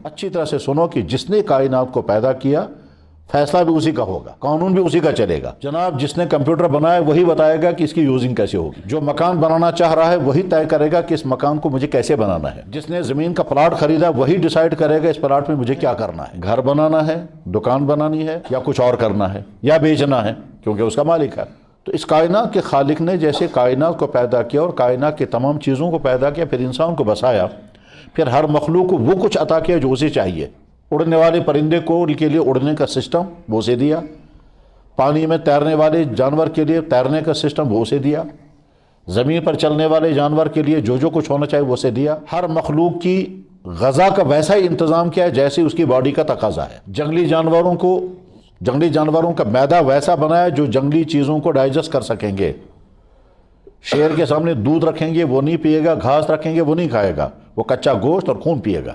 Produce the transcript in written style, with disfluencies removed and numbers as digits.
اچھی طرح سے سنو کہ جس نے کائنات کو پیدا کیا فیصلہ بھی اسی کا ہوگا، قانون بھی اسی کا چلے گا۔ جناب جس نے کمپیوٹر بنایا وہی بتائے گا کہ اس کی یوزنگ کیسے ہوگی، جو مکان بنانا چاہ رہا ہے وہی طے کرے گا کہ اس مکان کو مجھے کیسے بنانا ہے، جس نے زمین کا پلاٹ خریدا وہی ڈیسائیڈ کرے گا اس پلاٹ میں مجھے کیا کرنا ہے، گھر بنانا ہے، دکان بنانی ہے، یا کچھ اور کرنا ہے، یا بیچنا ہے، کیونکہ اس کا مالک ہے۔ تو اس کائنات کے خالق نے جیسے کائنات کو پیدا کیا اور کائنات کی تمام چیزوں کو پیدا کیا، پھر انسان کو بسایا، پھر ہر مخلوق کو وہ کچھ عطا کیا جو اسے چاہیے۔ اڑنے والے پرندے کو کے لیے اڑنے کا سسٹم وہ اسے دیا، پانی میں تیرنے والے جانور کے لیے تیرنے کا سسٹم وہ اسے دیا، زمین پر چلنے والے جانور کے لیے جو کچھ ہونا چاہیے وہ اسے دیا۔ ہر مخلوق کی غذا کا ویسا ہی انتظام کیا ہے جیسے اس کی باڈی کا تقاضا ہے۔ جنگلی جانوروں کا معدہ ویسا بنایا جو جنگلی چیزوں کو ڈائجسٹ کر سکیں گے۔ شیر کے سامنے دودھ رکھیں گے وہ نہیں پیے گا، گھاس رکھیں گے وہ نہیں کھائے گا، وہ کچا گوشت اور خون پیے گا۔